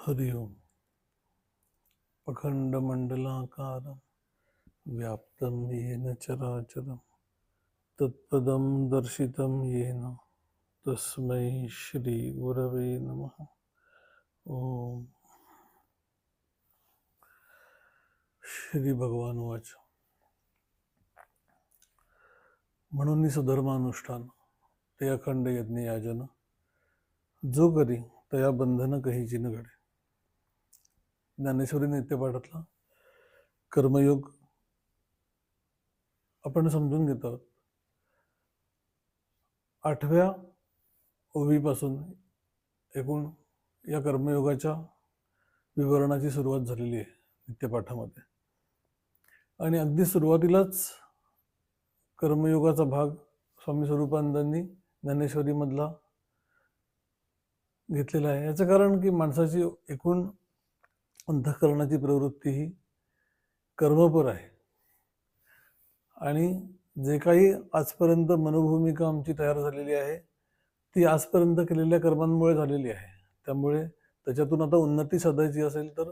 हरि ओम. अखंडमंडलाकारं व्याप्तं येन चराचरं तत्पदं दर्शितं येन तस्मै श्री गुरवे नमः. ओम. श्री भगवान वाच. म्हणून स्वधर्मानुष्ठान ते अखंड यज्ञ याजन जो करी तया बंधन कहीची न घडे. ज्ञानेश्वरी नित्यपाठातला कर्मयोग आपण समजून घेत आहोत. 8व्या ओवीपासून एकूण या कर्मयोगाच्या विवरणाची सुरुवात झालेली आहे नित्यपाठामध्ये. आणि अगदी सुरुवातीलाच कर्मयोगाचा भाग स्वामी स्वरूपानंदांनी ज्ञानेश्वरीमधला घेतलेला आहे. याचं कारण की माणसाची एकूण अंतःकरणाची प्रवृत्ती ही कर्मपर आहे. आणि जे काही आजपर्यंत मनोभूमिका आमची तयार झालेली आहे ती आजपर्यंत केलेल्या कर्मांमुळे झालेली आहे. त्यामुळे त्याच्यातून आता उन्नती साधायची असेल तर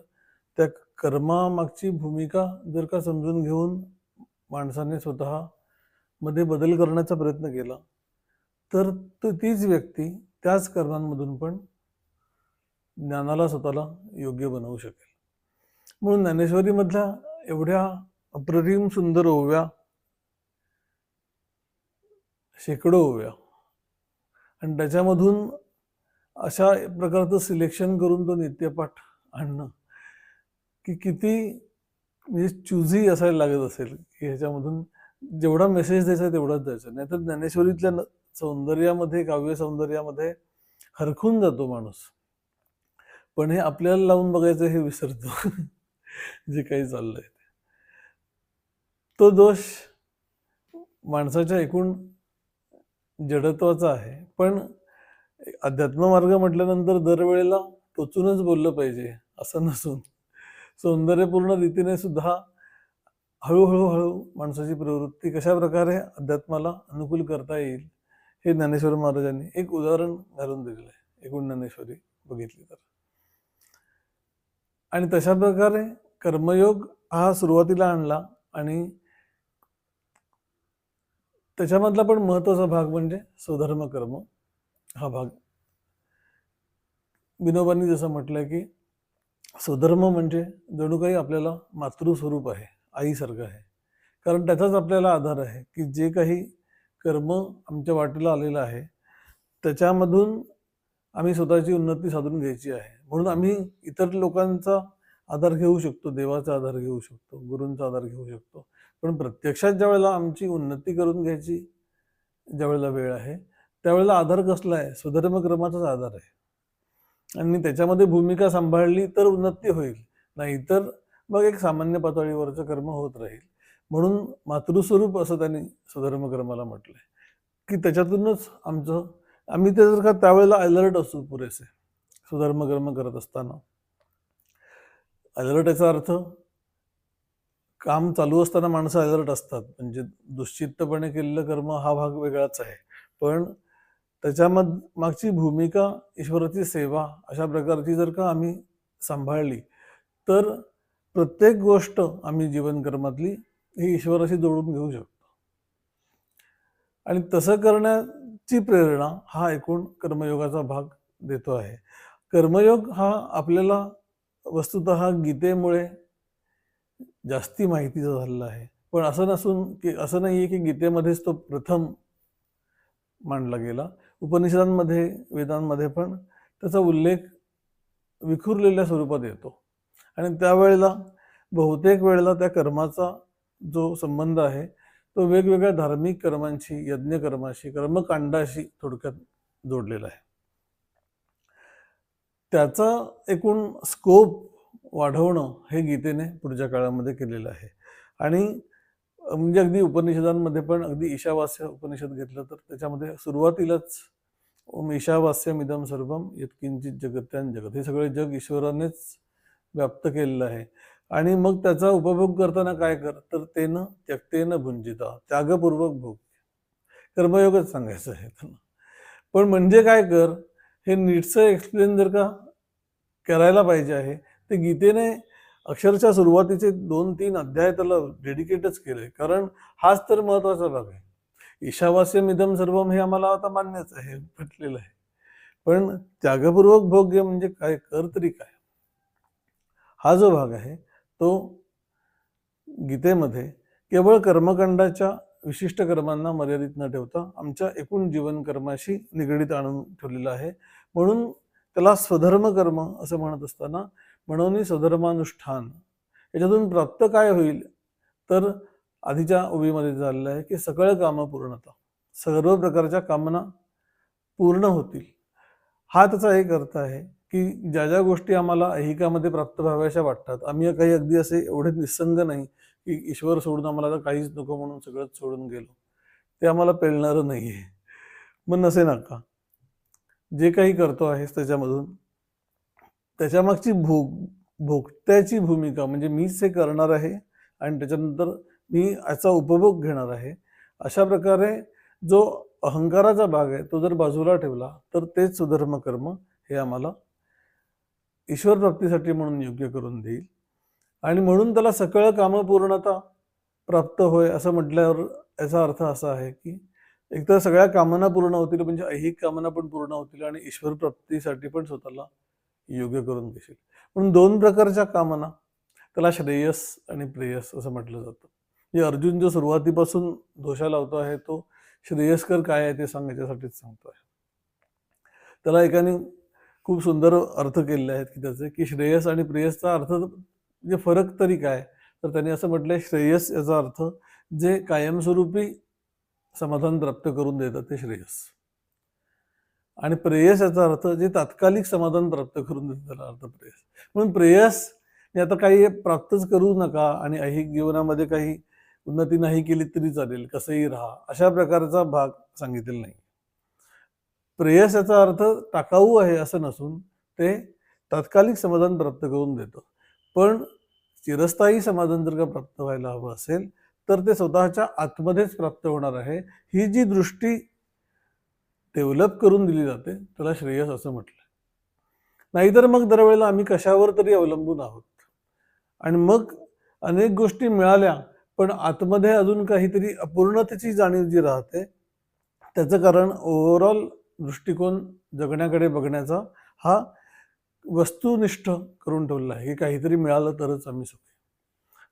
त्या कर्मामागची भूमिका जर का समजून घेऊन माणसाने स्वतः मध्ये बदल करण्याचा प्रयत्न केला तर तीच व्यक्ती त्याच कर्मांमधून पण ज्ञानाला स्वतःला योग्य बनवू शकेल. म्हणून ज्ञानेश्वरीमधल्या एवढ्या अप्रतिम सुंदर ओव्या, शेकडो ओव्या, आणि त्याच्यामधून अशा प्रकारचं सिलेक्शन करून तो नित्यपाठ आणणं की किती म्हणजे चुझी असायला लागत असेल की ह्याच्यामधून जेवढा मेसेज द्यायचा तेवढाच द्यायचा. नाहीतर ज्ञानेश्वरीतल्या सौंदर्यामध्ये, काव्य सौंदर्यामध्ये हरखून जातो माणूस. पण हे आपल्याला लावून बघायचं हे विसरतो जे काही चाललंय. तो दोष माणसाच्या एकूण जडत्वाचा आहे. पण अध्यात्म मार्ग म्हटल्यानंतर दरवेळेला टोचूनच बोललं पाहिजे असं नसून सौंदर्यपूर्ण रीतीने सुद्धा हळूहळू माणसाची प्रवृत्ती कशा प्रकारे अध्यात्माला अनुकूल करता येईल हे ज्ञानेश्वर महाराजांनी एक उदाहरण घालून दिलेलं आहे एकूण ज्ञानेश्वरी बघितली तर. आणि तशा प्रकारे कर्मयोग हा सुरुवातीला आणला. आणि त्याच्यामधला पण महत्वाचा भाग म्हणजे स्वधर्म कर्म हा भाग. विनोबांनी जसं म्हटलंय की स्वधर्म म्हणजे जणू काही आपल्याला मातृस्वरूप आहे, आईसारखं आहे. कारण त्याचाच आपल्याला आधार आहे की जे काही कर्म आमच्या वाटेला आलेलं आहे त्याच्यामधून आम्ही स्वतःची उन्नती साधून घ्यायची आहे. म्हणून आम्ही इतर लोकांचा आधार घेऊ शकतो, देवाचा आधार घेऊ शकतो, गुरूंचा आधार घेऊ शकतो. पण प्रत्यक्षात ज्या वेळेला आमची उन्नती करून घ्यायची ज्या वेळेला वेळ आहे त्यावेळेला आधार कसला आहे? स्वधर्म कर्माचाच आधार आहे. आणि त्याच्यामध्ये भूमिका सांभाळली तर उन्नती होईल, नाहीतर मग एक सामान्य पातळीवरचं कर्म होत राहील. म्हणून मातृस्वरूप असं त्यांनी स्वधर्म कर्माला म्हटलंय की त्याच्यातूनच आम्ही ते जर का त्यावेळेला अलर्ट असू पुरेसे स्वधर्म कर्म करत असताना. अलर्ट याचा अर्थ काम चालू असताना माणसं अलर्ट असतात, म्हणजे दुश्चित्तपणे केलेलं कर्म हा भाग वेगळाच आहे. पण मागची भूमिका ईश्वराची सेवा अशा प्रकारची जर का आम्ही सांभाळली तर प्रत्येक गोष्ट आम्ही जीवनकर्मातली ही ईश्वराशी जोडून घेऊ शकतो. आणि तसं करण्याची प्रेरणा हा एकूण कर्मयोगाचा भाग देतो आहे. कर्मयोग हा आपल्याला वस्तुतः गीतेमुळे जास्ती माहितीचा झालेला आहे. पण असं नाहीये की गीतेमध्येच तो प्रथम मांडला गेला. उपनिषदांमध्ये, वेदांमध्ये पण त्याचा उल्लेख विखुरलेल्या स्वरूपात येतो. आणि त्यावेळेला बहुतेक वेळेला त्या कर्माचा जो संबंध आहे तो वेगवेगळ्या धार्मिक कर्मांशी, यज्ञ कर्माशी, कर्मकांडाशी थोडक्यात जोडलेला आहे. त्याचा एकूण स्कोप वाढवणं हे गीतेने पुढच्या काळामध्ये केलेलं आहे. आणि म्हणजे अगदी उपनिषदांमध्ये पण अगदी ईशावास्य उपनिषद घेतलं तर त्याच्यामध्ये सुरुवातीलाच ओम ईशावास्यमिदं सर्वं यत्किंचित जगत्यां जगत, हे सगळे जग ईश्वरानेच व्याप्त केलेलं आहे. आणि मग त्याचा उपभोग करताना काय कर तर तेन त्यक्तेन भुंजिता, त्यागपूर्वक भोग. कर्मयोगच सांगायचं आहे त्यांना. पण म्हणजे काय कर हे नीटचं एक्सप्लेन जर का करायला पाहिजे आहे ते गीतेने अक्षरशः सुरुवातीचे 2-3 अध्याय त्याला डेडिकेटच केले, कारण हाच तर महत्वाचा भाग आहे. ईशावास्यमिदं सर्वम हे आम्हाला आता मान्यच आहे, पटलेलं आहे. पण त्यागपूर्वक भोग्य म्हणजे काय, कर तरी काय, हा जो भाग आहे तो गीतेमध्ये केवळ कर्मकांडाच्या विशिष्ट कर्मांना मर्यादित न ठेवता आमच्या एकूण जीवन कर्माशी निगडीत आणून ठेवलेला आहे. म्हणून त्याला स्वधर्म कर्म असं म्हणत असताना म्हणून स्वधर्मानुष्ठान याच्यातून प्राप्त काय होईल, तर आधीच्या ओवीमध्ये झालेलं आहे की सकळ काम पूर्णता, सर्व प्रकारच्या कामना पूर्ण होतील. हा त्याचा एक अर्थ आहे की ज्या ज्या गोष्टी आम्हाला ऐहिकामध्ये प्राप्त व्हाव्याशा वाटतात, आम्ही काही अगदी असे एवढे निसंग नाही की ईश्वर सोडून आम्हाला तर काहीच नको म्हणून सगळंच सोडून गेलो, ते आम्हाला पेलणारं नाहीये. मग नसे नका, जे काही करतो आहेस त्याच्यामधून त्याच्यामागची भोगत्याची भूमिका म्हणजे मीच हे करणार आहे आणि त्याच्यानंतर मी याचा उपभोग घेणार आहे, अशा प्रकारे जो अहंकाराचा भाग आहे तो जर बाजूला ठेवला तर तेच सुधर्म कर्म हे आम्हाला ईश्वर प्राप्तीसाठी म्हणून योग्य करून देईल. आणि म्हणून त्याला सकळ कामपूर्णता प्राप्त होय असं म्हटल्यावर याचा अर्थ असा आहे की एकतर सगळ्या कामना पूर्ण होतील, म्हणजे ऐहिक कामना पण पूर्ण होतील आणि ईश्वर प्राप्तीसाठी पण स्वतःला योग्य करून घेशील. म्हणून 2 प्रकारच्या कामना, त्याला श्रेयस आणि प्रेयस असं म्हटलं जातं. म्हणजे अर्जुन जो सुरुवातीपासून दोषा लावतो आहे तो श्रेयस्कर काय आहे ते सांगण्यासाठीच सांगतो आहे. त्याला एकाने खूप सुंदर अर्थ केलेले आहेत की त्याचे की श्रेयस आणि प्रेयसचा अर्थ म्हणजे फरक तरी काय, तर त्यांनी असं म्हटलंय श्रेयस याचा अर्थ जे कायमस्वरूपी समाधान प्राप्त करून देतात ते श्रेयस, आणि प्रेयस याचा अर्थ जे तात्कालिक समाधान प्राप्त करून देतात त्याला अर्थ प्रेयस. म्हणून प्रेयस हे आता काही प्राप्तच करू नका आणि ऐहिक जीवनामध्ये काही उन्नती नाही केली तरी चालेल, कसंही राहा, अशा प्रकारचा भाग सांगितलेला नाही. प्रेयस याचा अर्थ टाकाऊ आहे असं नसून ते तात्कालिक समाधान प्राप्त करून देतं, पण चिरस्थायी समाधान जर का प्राप्त व्हायला हवं असेल तर ते स्वतःच्या आतमध्येच प्राप्त होणार आहे. ही जी दृष्टी डेव्हलप करून दिली जाते त्याला श्रेयस असं म्हटलं. नाहीतर मग दरवेळेला आम्ही कशावर तरी अवलंबून आहोत आणि मग अनेक गोष्टी मिळाल्या पण आतमध्ये अजून काहीतरी अपूर्णतेची जाणीव जी राहते, त्याचं कारण ओव्हरऑल दृष्टिकोन जगण्याकडे बघण्याचा हा वस्तुनिष्ठ करून ठेवलेला आहे की काहीतरी मिळालं तरच आम्ही सुखी.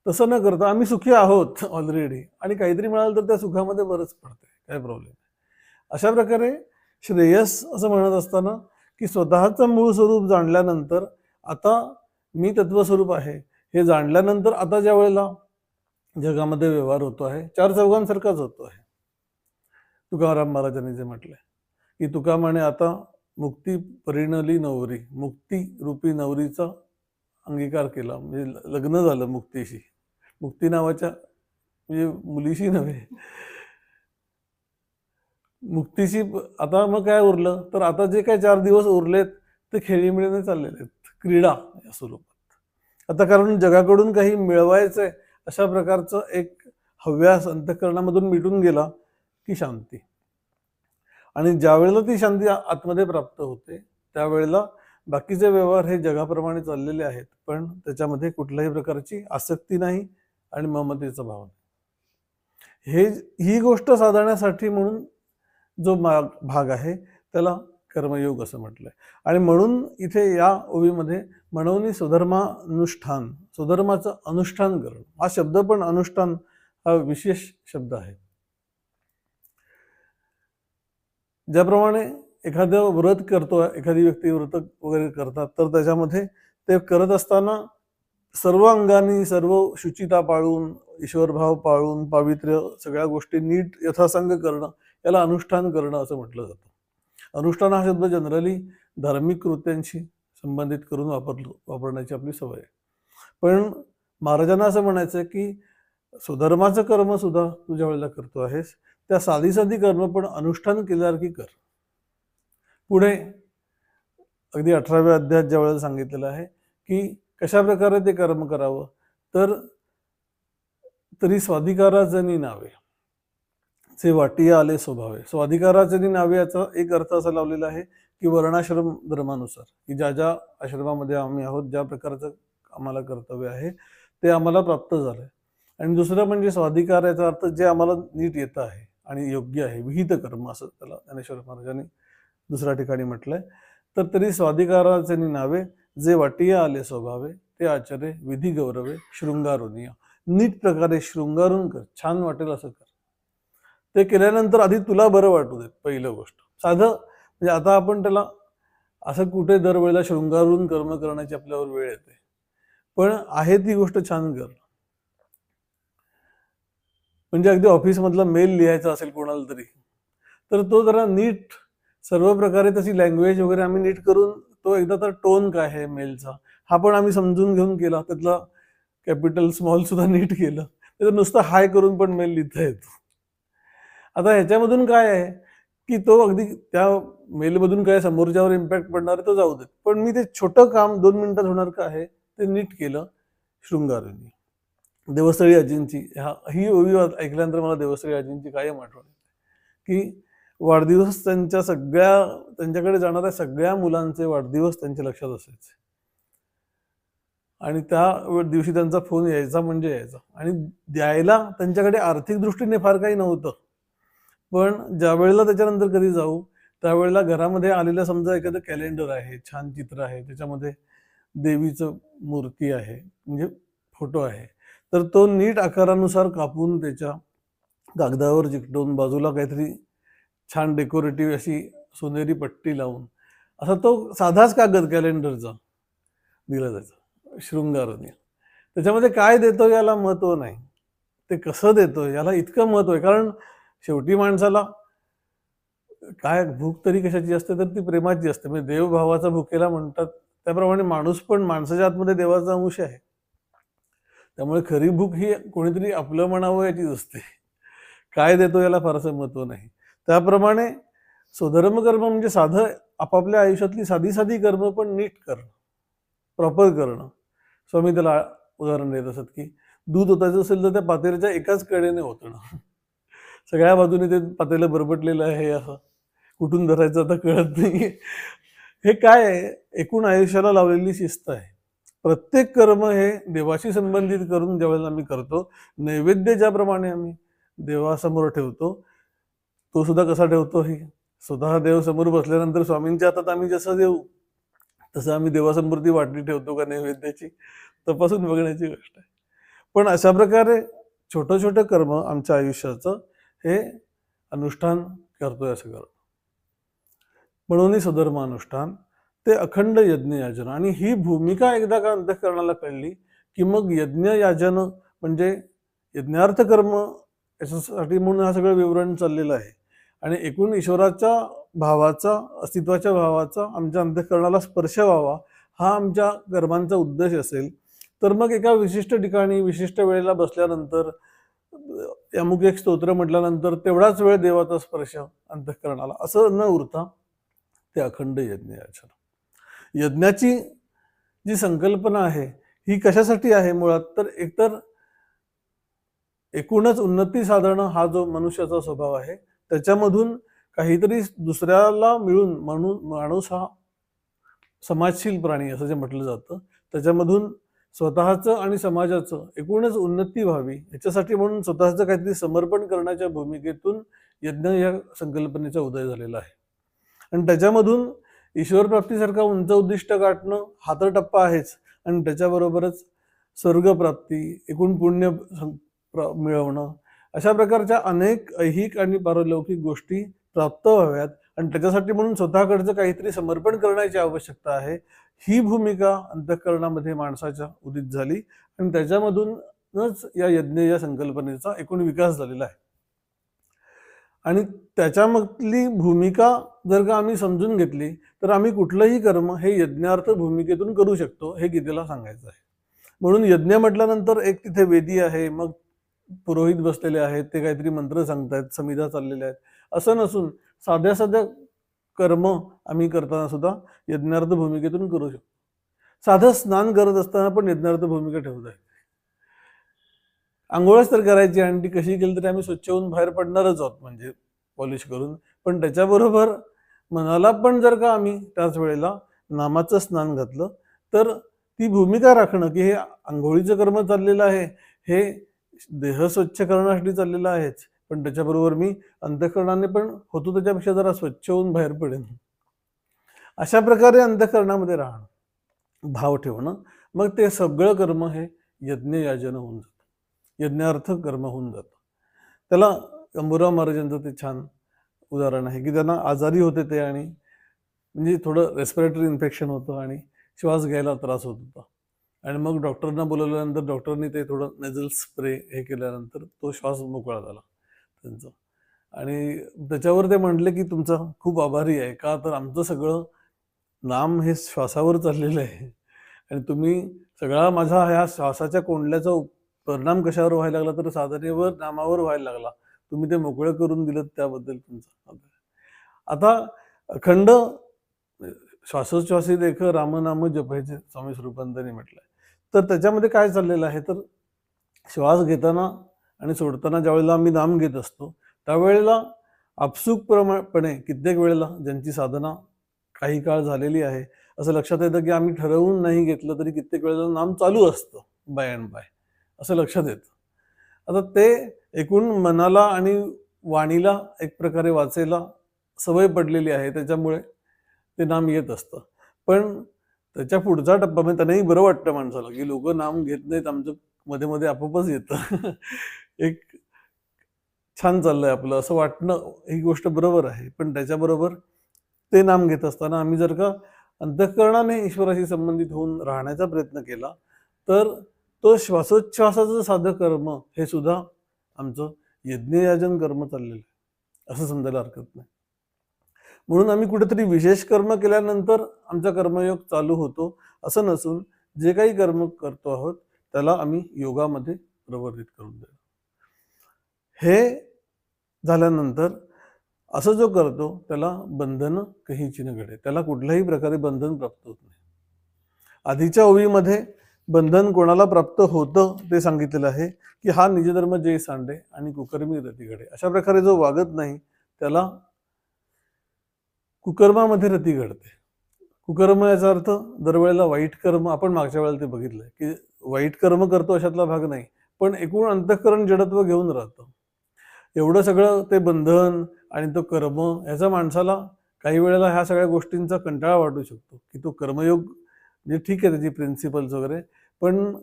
तसं न करता आम्ही सुखी आहोत ऑलरेडी आणि काहीतरी मिळालं तर त्या सुखामध्ये बरंच पडते, काय प्रॉब्लेम नाही. अशा प्रकारे श्रेयस असं म्हणत असताना की स्वतःचं मूळ स्वरूप जाणल्यानंतर आता मी तत्वस्वरूप आहे हे जाणल्यानंतर आता ज्या वेळेला जगामध्ये व्यवहार होतो आहे 4 चौघांसारखाच होतो आहे. तुकाराम महाराजांनी जे म्हटलंय की तुका म्हणे आता मुक्ती परिणली नवरी, मुक्ती रूपी नवरीचा अंगीकार केला म्हणजे लग्न झालं मुक्तीशी, मुक्ती नावाच्या म्हणजे मुलीशी नव्हे, मुक्तीशी. आता मग काय उरलं तर आता जे काय 4 दिवस उरलेत ते खेळीमेळीने चाललेले आहेत, क्रीडा या स्वरूपात. आता कारण जगाकडून काही मिळवायचंय अशा प्रकारचं एक हव्यास अंतःकरणामधून मिटून गेला की शांती, आणि ज्या वेळेला ती शांती आतमध्ये प्राप्त होते त्यावेळेला बाकीचे व्यवहार हे जगाप्रमाणे चाललेले आहेत, पण त्याच्यामध्ये कुठल्याही प्रकारची आसक्ती नाही आणि ममतेचा भाव नाही. ही गोष्ट साधण्यासाठी म्हणून जो भाग आहे त्याला कर्मयोग असं म्हटलंय. आणि म्हणून इथे या ओवीमध्ये म्हणून स्वधर्मानुष्ठान, स्वधर्माचं अनुष्ठान करणं, हा शब्द पण अनुष्ठान हा विशेष शब्द आहे. ज्याप्रमाणे एखादं व्रत करतो, एखादी व्यक्ती व्रत वगैरे करतात तर त्याच्यामध्ये ते करत असताना सर्व अंगाने सर्व शुचिता पाळून, ईश्वरभाव पाळून, पावित्र्य सगळ्या गोष्टी नीट यथासांग करणं याला अनुष्ठान करणं असं म्हटलं जातं. अनुष्ठान हा शब्द जनरली धार्मिक कृत्यांशी संबंधित करून वापरण्याची आपली सवय आहे. पण महाराजांना असं म्हणायचं की स्वधर्माचं कर्म सुद्धा तू ज्या वेळेला करतो आहेस त्या साधी साधी कर्म पण अनुष्ठान केल्यासारखी कर. पुढे अगदी 18व्या अध्यायात ज्या वेळेला सांगितलेलं आहे की कशा प्रकारे ते कर्म करावं, तर तरी स्वाधिकाराजनी नावे जे वाटिया आले स्वभावे. स्वाधिकाराजनी नावे याचा एक अर्थ असा लावलेला आहे की वर्णाश्रम धर्मानुसार, की ज्या ज्या आश्रमामध्ये आम्ही आहोत, ज्या प्रकारचं आम्हाला कर्तव्य आहे ते आम्हाला प्राप्त झालंय. आणि दुसरं म्हणजे स्वाधिकार, याचा अर्थ जे आम्हाला नीट येतं आहे आणि योग्य आहे, विहित कर्म असं त्याला ज्ञानेश्वर महाराजांनी दुसऱ्या ठिकाणी म्हटलंय. तर तरी स्वाधिकाराचे नावे, जे वाटिया आले स्वभावे, ते आचरे विधी गौरवे शृंगारुनिया. नीट प्रकारे शृंगारून कर, छान वाटेल असं कर. ते केल्यानंतर आधी तुला बरं वाटू देत, पहिलं गोष्ट. साधं म्हणजे आता आपण त्याला असं कुठे दरवेळेला शृंगारून कर्म करण्याची आपल्यावर वेळ येते, पण आहे ती गोष्ट छान कर. म्हणजे अगदी ऑफिसमधला मेल लिहायचा असेल कोणाला तरी, तर तो जरा नीट सर्व प्रकारे त्याची लँग्वेज वगैरे आम्ही नीट करून, तो एकदा तर टोन काय आहे मेलचा हा पण आम्ही समजून घेऊन केला, त्यातला कॅपिटल स्मॉल सुद्धा नीट केलं, तर नुसतं हाय करून पण मेल लिहिता येतो. आता ह्याच्यामधून काय आहे की तो अगदी त्या मेलमधून काय समोरच्यावर इम्पॅक्ट पडणार तो जाऊ देत, पण मी ते छोटं काम 2 मिनिटात होणार का आहे ते नीट केलं शृंगारूनी. देवस्थळी आजींची ही ओवी ऐकल्यानंतर मला देवस्थळी आजींची कायम आठवण येते, की वाढदिवस त्यांच्याकडे जाणाऱ्या सगळ्या मुलांचे वाढदिवस त्यांच्या लक्षात असायचे आणि त्या दिवशी त्यांचा फोन यायचा म्हणजे यायचा. आणि द्यायला त्यांच्याकडे आर्थिक दृष्टीने फार काही नव्हतं, पण ज्या वेळेला त्याच्यानंतर कधी जाऊ त्यावेळेला घरामध्ये आलेलं समजा एखादं कॅलेंडर आहे, छान चित्र आहे, त्याच्यामध्ये देवीचं मूर्ती आहे म्हणजे फोटो आहे, तर तो नीट आकारानुसार कापून त्याच्या कागदावर चिकटवून बाजूला काहीतरी छान डेकोरेटिव्ह अशी सोनेरी पट्टी लावून असा तो साधाच कागद कॅलेंडरचा दिला जायचा शृंगाराने. त्याच्यामध्ये काय देतो याला महत्व नाही, ते कसं देतो याला इतकं महत्व आहे. कारण शेवटी माणसाला काय भूक तरी कशाची असते, तर ती प्रेमाची असते. म्हणजे देवभावाचा भुकेला म्हणतात त्याप्रमाणे माणूस पण माणसाच्या आतमध्ये देवाचा अंश आहे. त्यामुळे खरी भूक ही कोणीतरी आपलं म्हणावं याचीच असते. काय देतो याला फारसं महत्व नाही. त्याप्रमाणे स्वधर्म कर्म म्हणजे साधं आपापल्या आयुष्यातली साधी साधी कर्म पण नीट करणं, प्रॉपर करणं. स्वामी त्याला उदाहरण देत असत की दूध ओतायचं असेल तर त्या पातेल्याच्या एकाच कडेने ओतणं. सगळ्या बाजूने ते पातेलं बरबटलेलं आहे, असं कुठून धरायचं आता कळत नाही. हे काय आहे, एकूण आयुष्याला लावलेली शिस्त आहे. प्रत्येक कर्म हे देवाशी संबंधित करून ज्यावेळेला आम्ही करतो, नैवेद्य ज्याप्रमाणे आम्ही देवासमोर ठेवतो, तो सुद्धा कसा ठेवतो, ही स्वतः देव समोर बसल्यानंतर स्वामींच्या हातात आम्ही जसं देऊ तसं आम्ही देवासमोर ती वाटणी ठेवतो का नैवेद्याची, तपासून बघण्याची गोष्ट आहे. पण अशा प्रकारे छोटं छोटं कर्म आमच्या आयुष्याचं हे अनुष्ठान करतोय असं करणं. म्हणून स्वधर्म अनुष्ठान ते अखंड यज्ञ याचना. आणि ही भूमिका एकदा का अंतःकरणाला कळली की मग यज्ञ याचन म्हणजे यज्ञार्थ कर्म याच्यासाठी म्हणून हा सगळं विवरण चाललेलं आहे. आणि एकूण ईश्वराच्या भावाचा, अस्तित्वाच्या भावाचा आमच्या अंतःकरणाला स्पर्श व्हावा हा आमच्या कर्मांचा उद्देश असेल, तर मग एका विशिष्ट ठिकाणी विशिष्ट वेळेला बसल्यानंतर अमुक एक स्तोत्र म्हटल्यानंतर तेवढाच वेळ देवाचा स्पर्श अंतःकरणाला असं न उरता ते अखंड यज्ञ याचना. यज्ञाची जी संकल्पना आहे ही कशासाठी आहे मुळात, तर एकतर एकूणच उन्नती साधणं हा जो मनुष्याचा स्वभाव आहे त्याच्यामधून काहीतरी दुसऱ्याला मिळून, म्हणून माणूस हा समाजशील प्राणी असं जे म्हटलं जातं, त्याच्यामधून स्वतःचं आणि समाजाचं एकूणच उन्नती व्हावी याच्यासाठी म्हणून स्वतःचं काहीतरी समर्पण करण्याच्या भूमिकेतून यज्ञ या संकल्पनेचा उदय झालेला आहे. आणि त्याच्यामधून ईश्वर प्राप्तीसारखा उंच उद्दिष्ट गाठणं हा तर टप्पा आहेच, आणि त्याच्याबरोबरच स्वर्गप्राप्ती, एकूण पुण्य मिळवणं, अशा प्रकारच्या अनेक ऐहिक आणि पारलौकिक गोष्टी प्राप्त व्हाव्यात आणि त्याच्यासाठी म्हणून स्वतःकडचं काहीतरी समर्पण करण्याची आवश्यकता आहे. ही भूमिका अंतःकरणामध्ये माणसाच्या उदित झाली आणि त्याच्यामधूनच या यज्ञ या संकल्पनेचा एकूण विकास झालेला आहे. आणि त्याच्यामधली भूमिका जर का आम्ही समजून घेतली तर आम्ही कुठलंही कर्म हे यज्ञार्थ भूमिकेतून करू शकतो हे गीतेला सांगायचं आहे. म्हणून यज्ञ म्हटल्यानंतर एक तिथे वेदी आहे, मग पुरोहित बसलेले आहेत, ते काहीतरी मंत्र सांगतायत, समिधा चाललेल्या आहेत, असं नसून साध्या साध्या कर्म आम्ही करताना सुद्धा यज्ञार्थ भूमिकेतून करू शकतो. साधं स्नान करत असताना पण यज्ञार्थ भूमिका ठेवत आहे. आंघोळच तर करायची आणि ती कशी केली तरी आम्ही स्वच्छ होऊन बाहेर पडणारच आहोत, म्हणजे पॉलिश करून. पण त्याच्याबरोबर मनाला पण जर का आम्ही त्याच वेळेला नामाचं स्नान घातलं तर ती भूमिका राखणं की हे आंघोळीचं कर्म चाललेलं आहे, हे देह स्वच्छ करण्यासाठी चाललेलं आहेच, पण त्याच्याबरोबर मी अंतःकरणाने पण होतो त्याच्यापेक्षा जरा स्वच्छ होऊन बाहेर पडेन. अशा प्रकारे अंतःकरणामध्ये राहणं, भाव ठेवणं, मग ते सगळं कर्म हे यज्ञ याजन होऊन जातं, यज्ञार्थ कर्म होऊन जातं. त्याला अंबुराव महाराजांचं ते छान उदाहरण आहे की त्यांना आजारी होते ते आणि म्हणजे थोडं रेस्पिरेटरी इन्फेक्शन होतं आणि श्वास घ्यायला त्रास होत होता आणि मग डॉक्टरना बोलवल्यानंतर डॉक्टरनी ते थोडं नेझल स्प्रे हे केल्यानंतर तो श्वास मोकळा झाला त्यांचा. आणि त्याच्यावर ते म्हटले की तुमचा खूप आभारी आहे, का तर आमचं सगळं नाम हे श्वासावर चाललेलं आहे आणि तुम्ही सगळा माझा ह्या श्वासाच्या कोंडल्याचा परिणाम कशावर व्हायला लागला तर साधनेवर नामावर व्हायला लागला. तुम्ही ते मोकळं करून दिलं त्याबद्दल तुमचा आभार. आता अखंड श्वासोच्छ्वासी देख रामनाम जपायचे स्वामी स्वरूपांतांनी म्हटलंय. तर त्याच्यामध्ये काय चाललेलं आहे तर श्वास घेताना आणि सोडताना ज्यावेळेला आम्ही नाम घेत असतो त्यावेळेला आपसूकपणे कित्येक वेळेला ज्यांची साधना काही काळ झालेली आहे असं लक्षात येतं की आम्ही ठरवून नाही घेतलं तरी कित्येक वेळेला नाम चालू असतं बाय अँड बाय, असं लक्षात येतं. आता ते एकूण मनाला आणि वाणीला एक प्रकारे वाचायला सवय पडलेली आहे, त्याच्यामुळे ते नाम येत असतं. पण त्याच्या पुढचा टप्पा म्हणजे त्यांनाही बरं वाटतं माणसाला की लोक नाम घेत नाहीत, आमचं मध्ये मध्ये आपोआपच येतं. एक छान चाललंय आपलं असं वाटणं ही गोष्ट बरोबर आहे, पण त्याच्याबरोबर ते नाम घेत असताना आम्ही जर का अंतःकरणाने ईश्वराशी संबंधित होऊन राहण्याचा प्रयत्न केला तर तो श्वासोच्छ्वासाचं साधं कर्म हे सुद्धा आमचं यज्ञयाजन कर्म चाललेलं आहे असं समजायला हरकत नाही. म्हणून आम्ही कुठेतरी विशेष कर्म केल्यानंतर आमचा कर्मयोग चालू होतो असं नसून जे काही कर्म करतो आहोत त्याला आम्ही योगामध्ये प्रवर्तित करून देतो. हे झाल्यानंतर असं जो करतो त्याला बंधन कहीची न घडे, त्याला कुठल्याही प्रकारे बंधन प्राप्त होत नाही. आधीच्या ओवीमध्ये बंधन कोणाला प्राप्त होतं ते सांगितलेलं आहे की हा निजधर्म जे सांडे आणि कुकर्मी रती घडे. अशा प्रकारे जो वागत नाही त्याला कुकर्मामध्ये रती घडते. कुकर्म याचा अर्थ दरवेळेला वाईट कर्म, आपण मागच्या वेळेला ते बघितलंय की वाईट कर्म करतो अशातला भाग नाही, पण एकूण अंतःकरण जडत्व घेऊन राहतं. एवढं सगळं ते बंधन आणि तो कर्म याचा माणसाला काही वेळेला ह्या सगळ्या गोष्टींचा कंटाळा वाटू शकतो की तो कर्मयोग म्हणजे ठीक आहे त्याची प्रिन्सिपल्स वगैरे, पण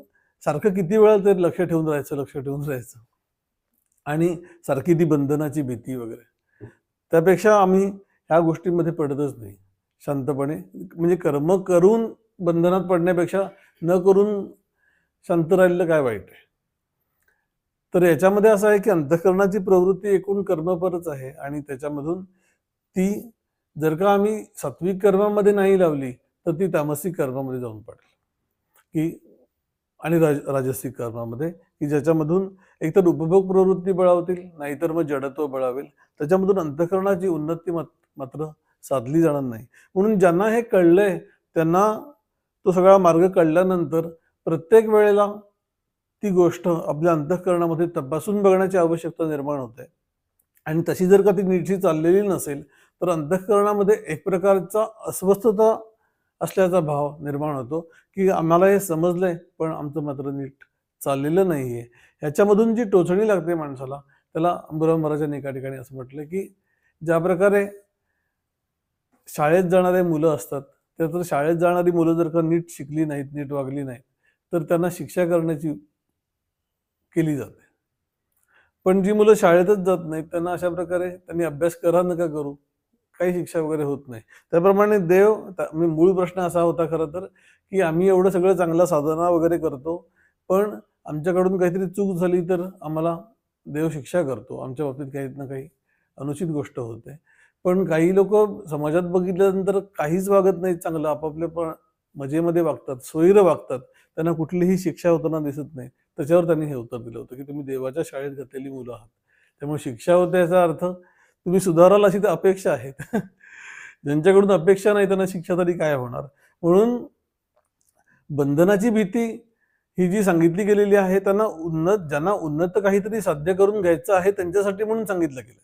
सारखं किती वेळा ते लक्ष ठेवून राहायचं आणि सारखी ती बंधनाची भीती वगैरे. त्यापेक्षा आम्ही ह्या गोष्टींमध्ये पडतच नाही, शांतपणे म्हणजे कर्म करून बंधनात पडण्यापेक्षा न करून शांत राहिलेलं काय वाईट आहे. तर याच्यामध्ये असं आहे की अंतःकरणाची प्रवृत्ती एकूण कर्मपरच आहे आणि त्याच्यामधून ती जर का आम्ही सात्विक कर्मामध्ये नाही लावली तर ती तामसिक कर्मामध्ये जाऊन पडेल की आणि राजसिक कर्मामध्ये की ज्याच्यामधून एकतर उपभोग प्रवृत्ती बळावतील नाहीतर मग जडत्व बळावेल, त्याच्यामधून अंतःकरणाची उन्नती मात्र साधली जाणार नाही. म्हणून ज्यांना हे कळलंय त्यांना तो सगळा मार्ग कळल्यानंतर प्रत्येक वेळेला ती गोष्ट आपल्या अंतःकरणामध्ये तपासून बघण्याची आवश्यकता निर्माण होते आणि तशी जर का ती नीटशी चाललेली नसेल तर अंतःकरणामध्ये एक प्रकारचा अस्वस्थता असल्याचा भाव निर्माण होतो की आम्हाला हे समजलंय पण आमचं मात्र नीट चाललेलं नाहीये. ह्याच्यामधून जी टोचणी लागते माणसाला त्याला अंबुराव महाराजांनी एका ठिकाणी असं म्हटलं की ज्या प्रकारे शाळेत जाणारे मुलं असतात तर शाळेत जाणारी मुलं जर का नीट शिकली नाहीत, नीट वागली नाहीत तर त्यांना शिक्षा करण्याची केली जाते. पण जी मुलं शाळेतच जात नाहीत त्यांना अशा प्रकारे त्यांनी अभ्यास करा नका करू काही शिक्षा वगैरे होत नाही. त्याप्रमाणे मूळ प्रश्न असा होता खरं तर की आम्ही एवढं सगळं चांगला साधना वगैरे करतो पण आमच्याकडून काहीतरी चूक झाली तर आम्हाला देव शिक्षा करतो, आमच्या बाबतीत काही ना काही अनुचित गोष्ट होते. पण काही लोक समाजात बघितल्यानंतर काहीच वागत नाहीत चांगलं, आपापल्या पण मजेमध्ये वागतात, सोयीनं वागतात, त्यांना कुठलीही शिक्षा होताना दिसत नाही. त्याच्यावर त्यांनी हे उत्तर दिलं होतं की तुम्ही देवाच्या शाळेत घातलेली मुलं आहात, त्यामुळे शिक्षा होते याचा अर्थ तुम्ही सुधाराल अशी तर अपेक्षा आहेत. ज्यांच्याकडून अपेक्षा नाही त्यांना शिक्षा तरी काय होणार. म्हणून बंधनाची भीती ही जी सांगितली गेलेली आहे त्यांना ज्यांना उन्नत काहीतरी साध्य करून घ्यायचं आहे त्यांच्यासाठी म्हणून सांगितलं गेलं.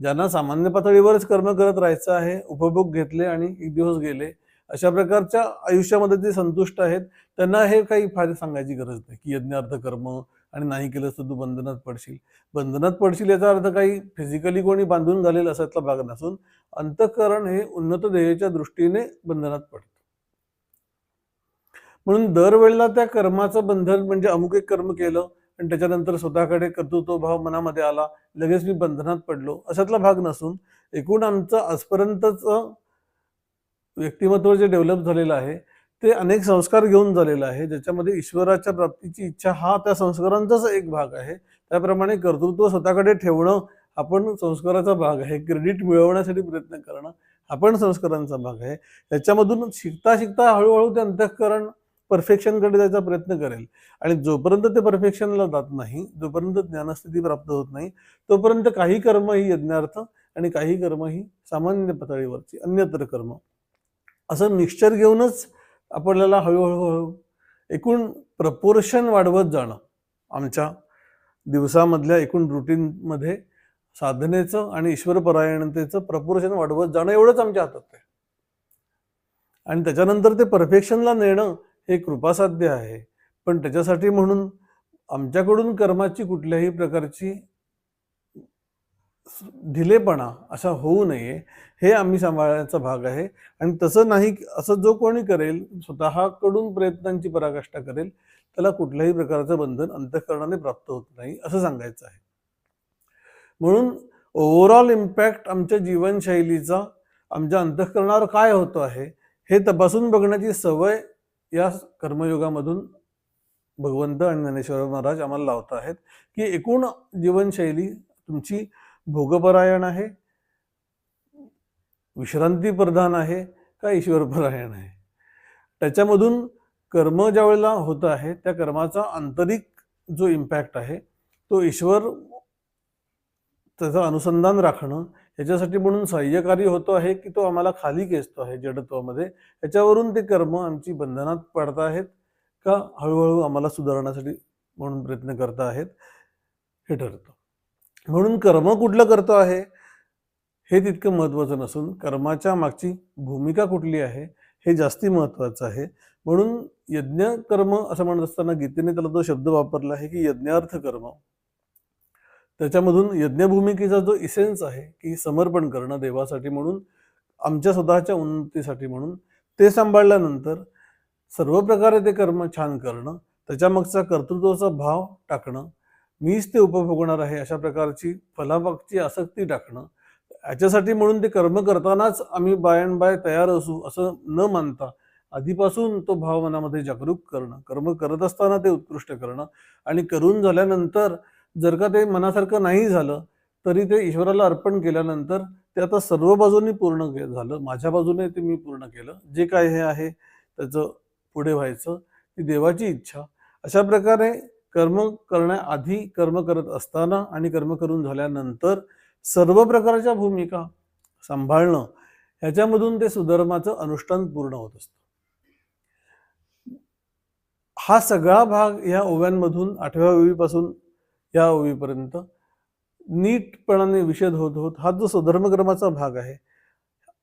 ज्यांना सामान्य पातळीवरच कर्म करत राहायचं आहे, उपभोग घेतले आणि एक दिवस गेले, अशा प्रकारच्या आयुष्यामध्ये जे संतुष्ट आहेत, त्यांना हे काही फार सांगायची गरज नाही की यज्ञार्थ कर्म आणि नाही केलंस तर तू बंधनात पडशील. बंधनात पडशील याचा अर्थ काही फिजिकली कोणी बांधून घालेल असातला भाग नसून अंतःकरण हे उन्नत ध्येयाच्या दृष्टीने बंधनात पडतं. म्हणून दरवेळेला त्या कर्माचं बंधन म्हणजे अमुक एक कर्म केलं आणि त्याच्यानंतर स्वतःकडे कर्तृत्व भाव मनामध्ये आला, लगेच मी बंधनात पडलो, अशातला भाग नसून एकूण आमचं आजपर्यंतचं व्यक्तिमत्व जे डेव्हलप झालेलं आहे ते अनेक संस्कार घेऊन झालेलं आहे, ज्याच्यामध्ये ईश्वराच्या प्राप्तीची इच्छा हा त्या संस्कारांचाच एक भाग आहे. त्याप्रमाणे कर्तृत्व स्वतःकडे ठेवणं हा पण संस्काराचा भाग आहे. क्रेडिट मिळवण्यासाठी प्रयत्न करणं हा पण संस्कारांचा भाग आहे. त्याच्यामधून शिकता शिकता हळूहळू ते अंतःकरण परफेक्शनकडे जायचा प्रयत्न करेल आणि जोपर्यंत ते परफेक्शनला जात नाही, जोपर्यंत ज्ञानस्थिती प्राप्त होत नाही, तोपर्यंत काही कर्म ही यज्ञार्थ आणि काही कर्म ही सामान्य पातळीवरची अन्यत्र कर्म असं मिक्सचर घेऊनच आपल्याला हळूहळू एकूण प्रपोर्शन वाढवत जाणं आमच्या दिवसामधल्या एकूण रुटीनमध्ये साधनेचं आणि ईश्वरपरायणतेचं प्रपोर्शन वाढवत जाणं एवढंच आमच्या हातात आहे. आणि त्याच्यानंतर ते परफेक्शनला नेणं हे कृपासाध्य आहे. पण त्याच्यासाठी म्हणून आमच्याकडून कर्माची कुठल्याही प्रकारची ढिलेपणा असा होऊ नये हे आम्ही सांभाळण्याचा भाग आहे. आणि तसं नाही, असं जो कोणी करेल स्वतःकडून प्रयत्नांची पराकाष्ठा करेल त्याला कुठल्याही प्रकारचं बंधन अंतःकरणाने प्राप्त होत नाही असं सांगायचं आहे. म्हणून ओव्हरऑल इम्पॅक्ट आमच्या जीवनशैलीचा आमच्या अंतःकरणावर काय होतो आहे हे तपासून बघण्याची सवय या कर्मयोगामधून भगवंत आणि ज्ञानेश्वर महाराज आम्हाला लावत आहेत की एकूण जीवनशैली तुमची भोगपरायण आहे, विश्रांती प्रधान आहे का ईश्वरपरायण आहे. त्याच्यामधून कर्म ज्या वेळेला होत आहे त्या कर्माचा आंतरिक जो इम्पॅक्ट आहे तो ईश्वर त्याचं अनुसंधान राखणं याच्यासाठी म्हणून सहाय्यकारी होतो आहे की तो आम्हाला खाली खेचतो आहे जडत्वामध्ये. याच्यावरून ते कर्म आमची बंधनात पडत आहेत का हळूहळू आम्हाला सुधारण्यासाठी म्हणून प्रयत्न करत आहेत हे ठरतं. म्हणून कर्म कुठलं करतो आहे हे तितकं महत्त्वाचं नसून कर्माच्या मागची भूमिका कुठली आहे हे जास्ती महत्त्वाचं आहे. म्हणून यज्ञ कर्म असं म्हणत असताना गीतेने त्याला तो शब्द वापरला आहे की यज्ञार्थ कर्म. त्याच्यामधून यज्ञभूमिकेचा जो इसेन्स आहे की समर्पण करणं देवासाठी म्हणून, आमच्या स्वतःच्या उन्नतीसाठी म्हणून, ते सांभाळल्यानंतर सर्व प्रकारे ते कर्म छान करणं, त्याच्यामागचा कर्तृत्वाचा भाव टाकणं, मीच ते उपभोगणार आहे अशा प्रकारची फलामागची आसक्ती टाकणं, याच्यासाठी म्हणून ते कर्म करतानाच आम्ही बाय अँड बाय तयार असू असं न मानता आधीपासून तो भाव मनामध्ये जागरूक करणं, कर्म करत असताना ते उत्कृष्ट करणं आणि करून झाल्यानंतर जर का ते मनासारखं नाही झालं तरी ते ईश्वराला अर्पण केल्यानंतर ते आता सर्व बाजूंनी पूर्ण झालं, माझ्या बाजूने ते मी पूर्ण केलं, जे काय हे आहे त्याचं पुढे व्हायचं ती देवाची इच्छा. अशा प्रकारे कर्म करण्याआधी, कर्म करत असताना आणि कर्म करून झाल्यानंतर सर्व प्रकारच्या भूमिका सांभाळणं ह्याच्यामधून ते सुधर्माचं अनुष्ठान पूर्ण होत असतं. हा सगळा भाग या ओव्यांमधून 8व्या ओवीपासून या ओवीपर्यंत नीटपणाने विशद होत होत हा जो स्वधर्मक्रमाचा भाग आहे,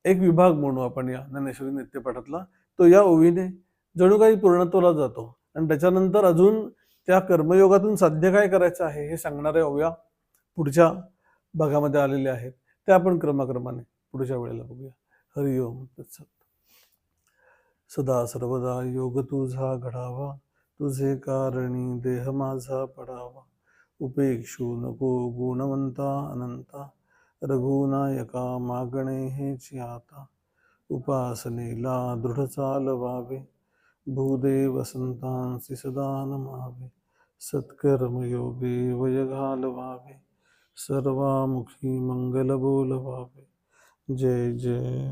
एक विभाग म्हणू आपण या ज्ञानेश्वरी नित्यपाठातला, तो या ओवीने जणू काही पूर्णत्वाला जातो आणि त्याच्यानंतर अजून त्या कर्मयोगातून साध्य काय करायचं आहे हे सांगणाऱ्या ओव्या पुढच्या भागामध्ये आलेल्या आहेत. त्या आपण क्रमाक्रमाने पुढच्या वेळेला बघूया. हरि ओम तत्सत. सदा सर्वदा योग तुझा घडावा, तुझे कारणी देह माझा पडावा. उपेक्षू नको गुणवंता अनंता, रघुनायका मागणे हेची आता. उपासनेला दृढ चालवावे, भूदेव संतांसी सदा नमावे. सत्कर्मयोगे वय घालवावे, सर्वामुखी मंगल बोलवावे. जय जय